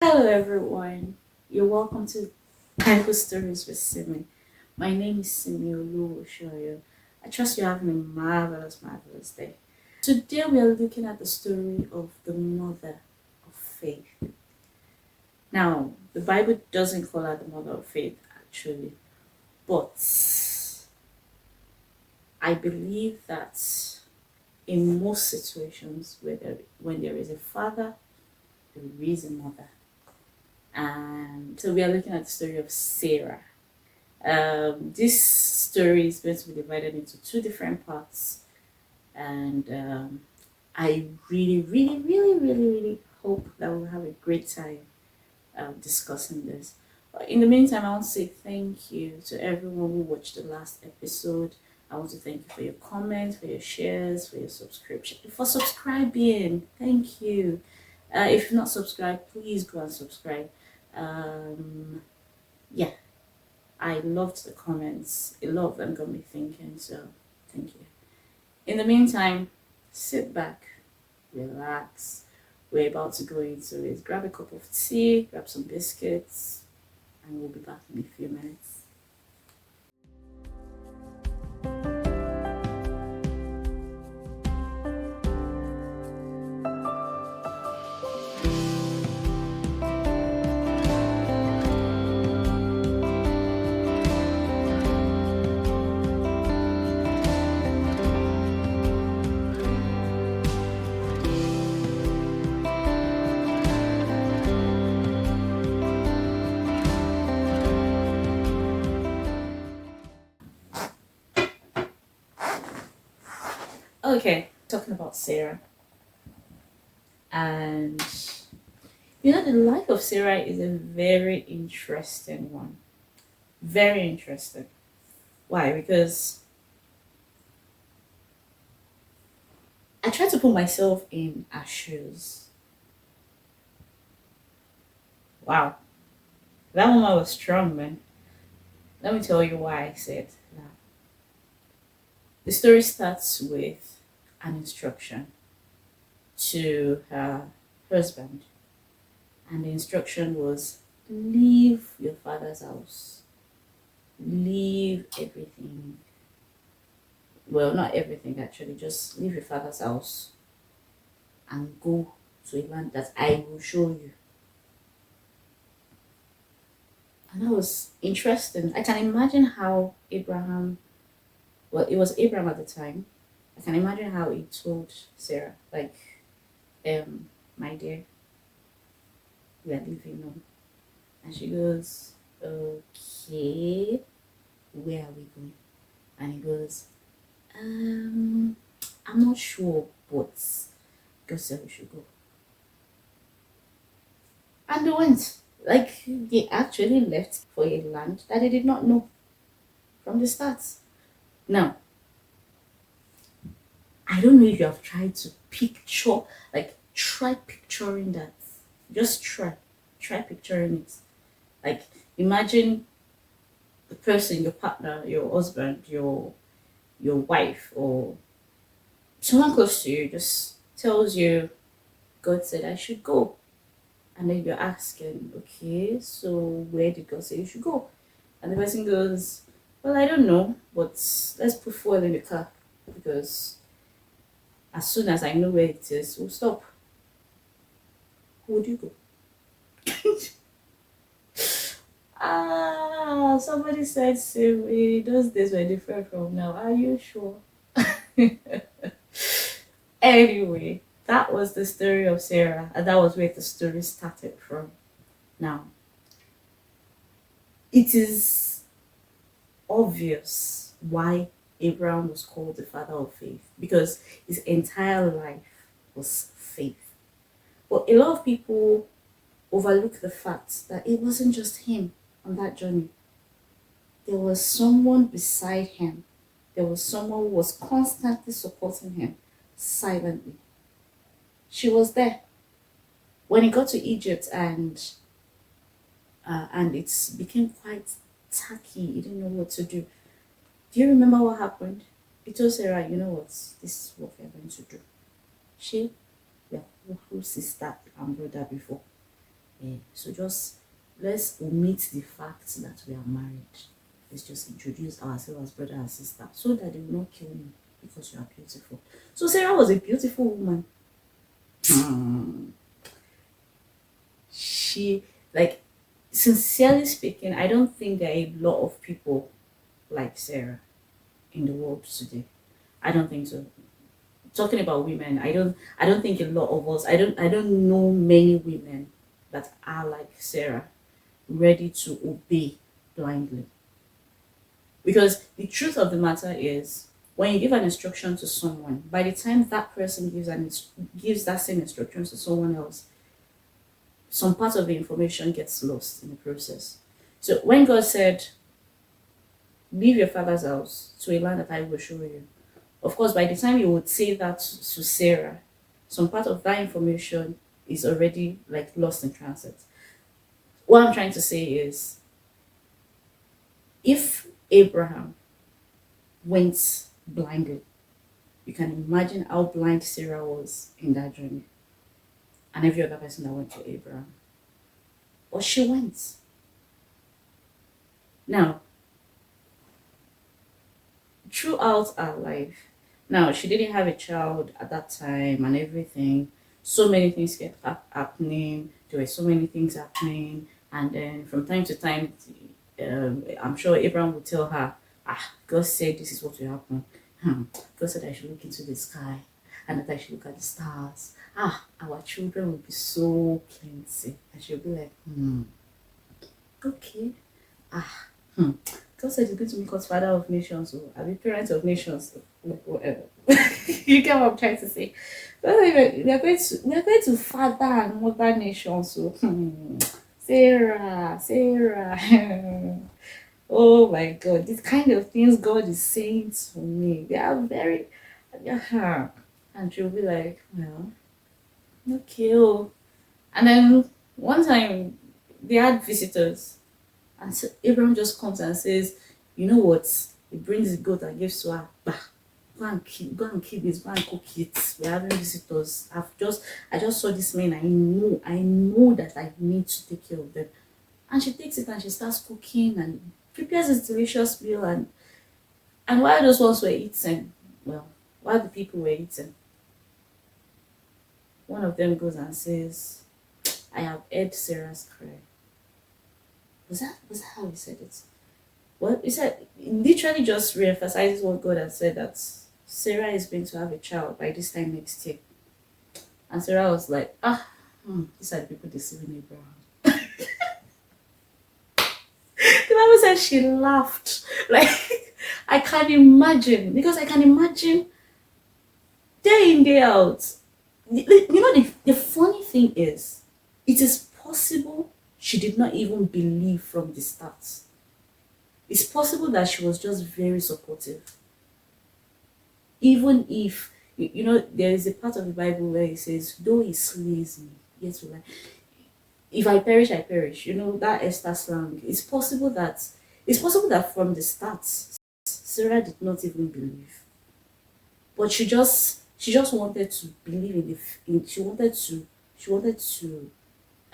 Hello, everyone. You're welcome to Bible Stories with Sinmi. My name is Sinmi Oluwoshoyo. I trust you're having a marvelous day. Today, we are looking at the story of the mother of faith. Now, the Bible doesn't call her the mother of faith, actually, but I believe that in most situations, when there is a father, there is a mother. And so we are looking at the story of Sarah. This story is going to be divided into two different parts, and I really hope that we'll have a great time discussing this. But in the meantime, I want to say thank you to everyone who watched the last episode. I want to thank you for your comments, for your shares, for your subscription, for subscribing. Thank you. If you're not subscribed, please go and subscribe. Yeah, I loved the comments. A lot of them got me thinking, so thank you. In the meantime, sit back, relax. We're about to go into it. Grab a cup of tea, grab some biscuits, and we'll be back in a few minutes. Okay, talking about Sarah. And the life of Sarah is a very interesting one. Very interesting. Why? Because I try to put myself in her shoes. Wow, that woman was strong, man. Let me tell you why I said that. The story starts with an instruction to her husband, and the instruction was leave your father's house, leave everything. Well, not everything actually, just leave your father's house and go to a land that I will show you. And that was interesting. I can imagine how Abraham, well, it was Abraham at the time. I can imagine how he told Sarah, like, my dear, we are leaving now. And she goes, okay, where are we going? And he goes, I'm not sure, but God said we should go. And they went. Like, they actually left for a land that they did not know from the start. Now, I don't know if you have tried to picture, like, try picturing that. Just try. Try picturing it. Like, imagine the person, your partner, your husband, your wife, or someone close to you just tells you, God said I should go. And then you're asking, okay, so where did God say you should go? And the person goes, well, I don't know, but let's put fuel in the car because as soon as I know where it is, we'll stop. Who would you go? Somebody said Siri, those days were different from now. Are you sure? Anyway, that was the story of Sarah, and that was where the story started from. Now, it is obvious why Abraham was called the father of faith because his entire life was faith. But a lot of people overlook the fact that it wasn't just him on that journey. There was someone beside him. There was someone who was constantly supporting him silently. She was there. When he got to Egypt and it became quite tacky, he didn't know what to do. Do you remember what happened? He told Sarah, you know what, this is what we're going to do. She, yeah, who sister and brother before. So just let's omit the fact that we are married. Let's just introduce ourselves as brother and sister so that they will not kill me because you are beautiful. So Sarah was a beautiful woman. She, like, sincerely speaking, I don't think there are a lot of people like Sarah in the world today. I don't think so. Talking about women, I don't think a lot of us, I don't know many women that are like Sarah, ready to obey blindly. Because the truth of the matter is, when you give an instruction to someone, by the time that person gives that same instruction to someone else, some part of the information gets lost in the process. So when God said, "Leave your father's house to a land that I will show you," of course, by the time you would say that to Sarah, some part of that information is already like lost in transit. What I'm trying to say is, if Abraham went blinded, you can imagine how blind Sarah was in that journey, and every other person that went to Abraham. But she went. Now, throughout her life, now she didn't have a child at that time and everything. So many things kept happening. There were so many things happening, and then from time to time, I'm sure Abraham would tell her, "Ah, God said this is what will happen. God said I should look into the sky, and that I should look at the stars. Ah, our children will be so plenty." And she'll be like, okay. Ah, God said he's going to make us father of nations, or I mean parents of nations, like whatever. You get what I'm trying to say? But anyway, we are going to father and mother nations. So Sarah. Oh my God, these kind of things God is saying to me, they are very, yeah. And she'll be like, well, okay. Oh. And then one time they had visitors, and so Abraham just comes and says, "You know what? He brings the goat and gives to her. Bah, go and keep it, go and cook it. We're having visitors. I just saw this man. I know that I need to take care of them." And she takes it and she starts cooking and prepares this delicious meal. And while those ones were eating, well, while the people were eating, one of them goes and says, "I have heard Sarah's cry." Was that how he said it? Well, he said, it literally just reemphasizes what God had said, that Sarah is going to have a child by this time next year. And Sarah was like, these are the people deceiving Abraham. The Bible said she laughed. Like, I can imagine, because I can imagine day in, day out. The funny thing is, it is possible she did not even believe from the start. It's possible that she was just very supportive. Even if, there is a part of the Bible where it says, "Though he slays me, yet will I. If I perish, I perish." That Esther slang. It's possible that from the start, Sarah did not even believe. But she just wanted to believe in she wanted to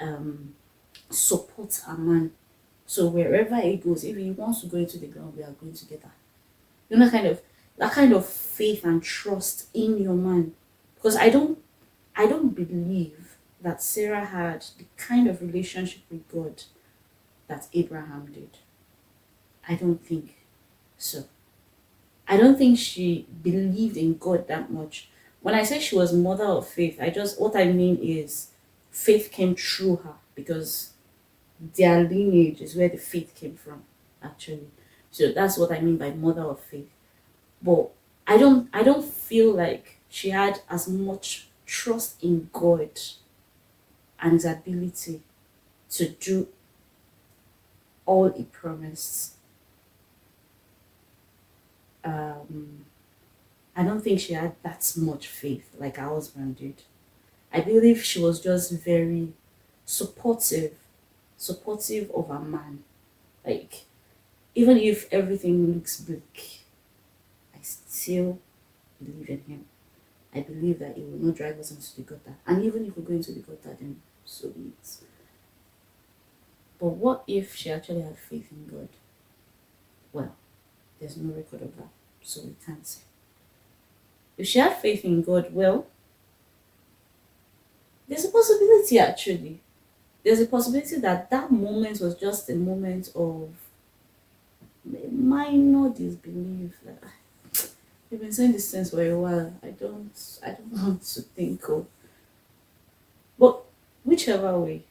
um support a man. So wherever he goes, if he wants to go into the ground, we are going together. That kind of faith and trust in your man. Because I don't believe that Sarah had the kind of relationship with God that Abraham did. I don't think so. I don't think she believed in God that much. When I say she was mother of faith, what I mean is faith came through her, because their lineage is where the faith came from, actually. So that's what I mean by mother of faith. But I don't feel like she had as much trust in God and his ability to do all he promised. Um, I don't think she had that much faith like her husband did. I believe she was just very supportive of her man. Like, even if everything looks bleak, I still believe in him. I believe that he will not drive us into the gutter. And even if we go into the gutter, then so be it. But what if she actually had faith in God? Well, there's no record of that, so we can't say. If she had faith in God, well, there's a possibility actually. There's a possibility that that moment was just a moment of minor disbelief. Like, you've been saying this since for a while. I don't want to think of. But whichever way,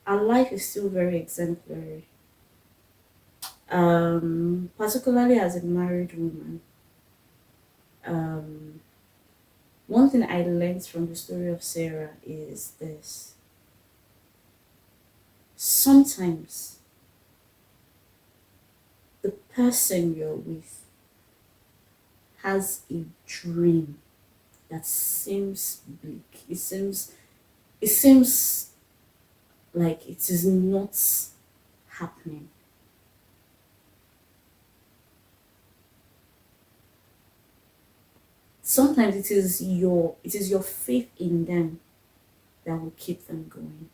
our life is still very exemplary. Particularly as a married woman. Um, One thing I learned from the story of Sarah is this. Sometimes the person you're with has a dream that seems bleak. It seems like it is not happening. Sometimes it is your faith in them that will keep them going.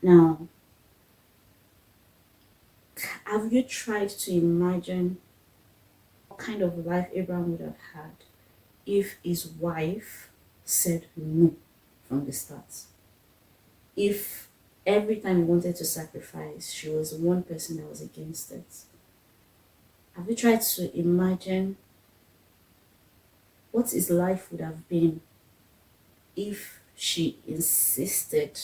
Now, have you tried to imagine what kind of life Abraham would have had if his wife said no from the start? If every time he wanted to sacrifice, she was the one person that was against it? Have you tried to imagine what his life would have been if she insisted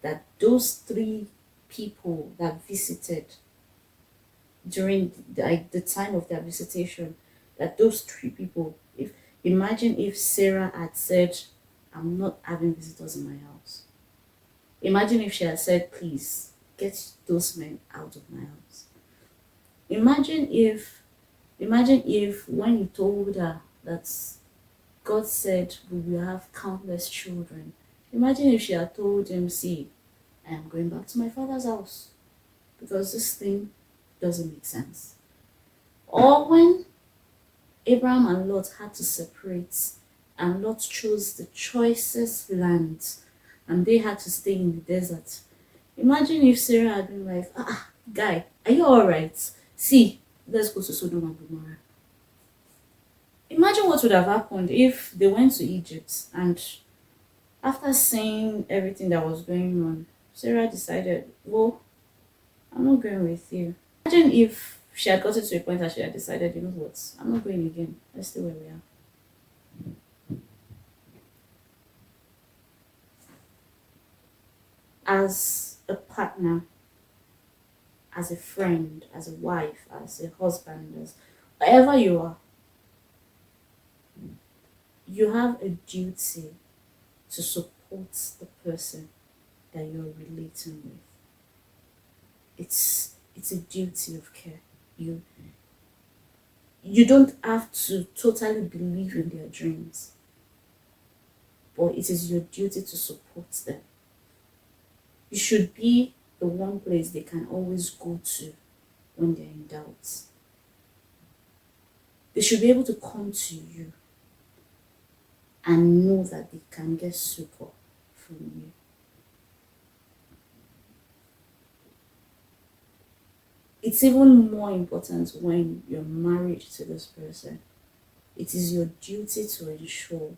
that those three people that visited during the time of their visitation, that those three people, if imagine if Sarah had said, I'm not having visitors in my house. Imagine if she had said, please get those men out of my house. Imagine if when he told her that God said we will have countless children, imagine if she had told him, see, I am going back to my father's house because this thing doesn't make sense. Or when Abraham and Lot had to separate and Lot chose the choicest land and they had to stay in the desert. Imagine if Sarah had been like, guy, are you alright? See, let's go to Sodom and Gomorrah. Imagine what would have happened if they went to Egypt and after seeing everything that was going on, Sarah decided, well, I'm not going with you. Imagine if she had gotten to a point that she had decided, you know what, I'm not going again. Let's stay where we are. As a partner, as a friend, as a wife, as a husband, as whatever you are, you have a duty to support the person that you're relating with. It's a duty of care. You don't have to totally believe in their dreams, but it is your duty to support them. You should be the one place they can always go to when they're in doubt. They should be able to come to you and know that they can get succor from you. It's even more important when you're married to this person. It is your duty to ensure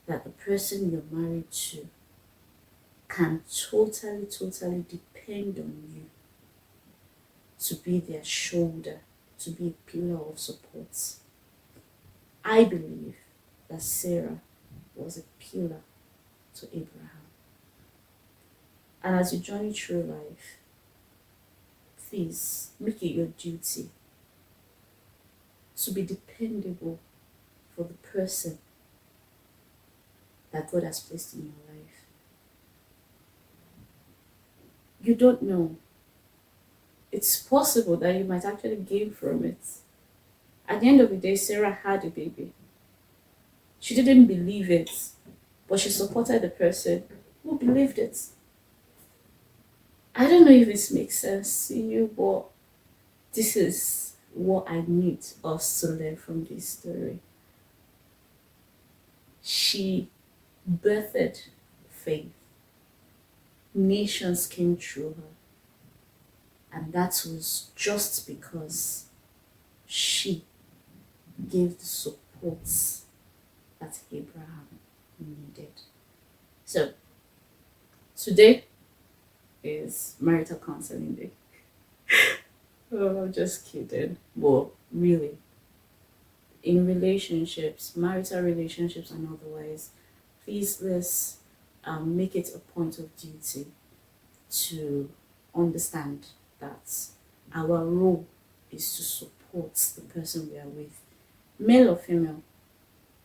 that the person you're married to can totally depend on you to be their shoulder, to be a pillar of support. I believe that Sarah was a pillar to Abraham. And as you journey through life, please make it your duty to be dependable for the person that God has placed in your life. You don't know. It's possible that you might actually gain from it. At the end of the day, Sarah had a baby. She didn't believe it, but she supported the person who believed it. I don't know if this makes sense to you, but this is what I need us to learn from this story. She birthed faith. nations came through her. And that was just because she gave the support that Abraham needed. So today is marital counseling day. Oh, I'm just kidding. Well, really, in relationships, marital relationships and otherwise, please let's make it a point of duty to understand that our role is to support the person we are with, male or female.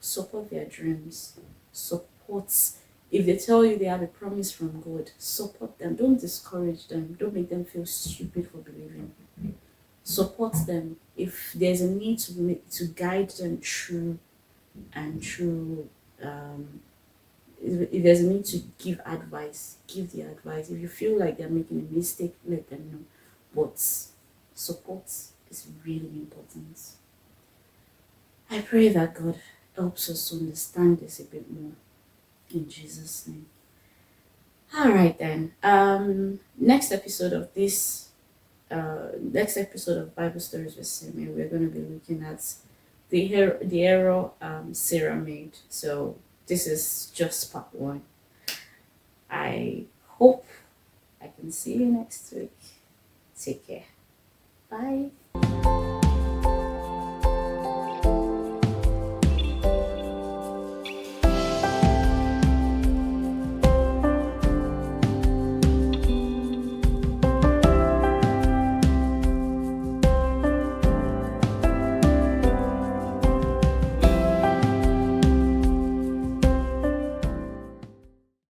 Support their dreams, support. If they tell you they have a promise from God, support them. Don't discourage them. Don't make them feel stupid for believing. Support them. If there's a need to guide them through and through, if there's a need to give advice, give the advice. If you feel like they're making a mistake, let them know. But support is really important. I pray that God helps us to understand this a bit more in Jesus' name. All right then. Next episode of Bible Stories with Sinmi, we're going to be looking at the error Sarah made. So this is just part one. I hope I can see you next week. Take care. Bye.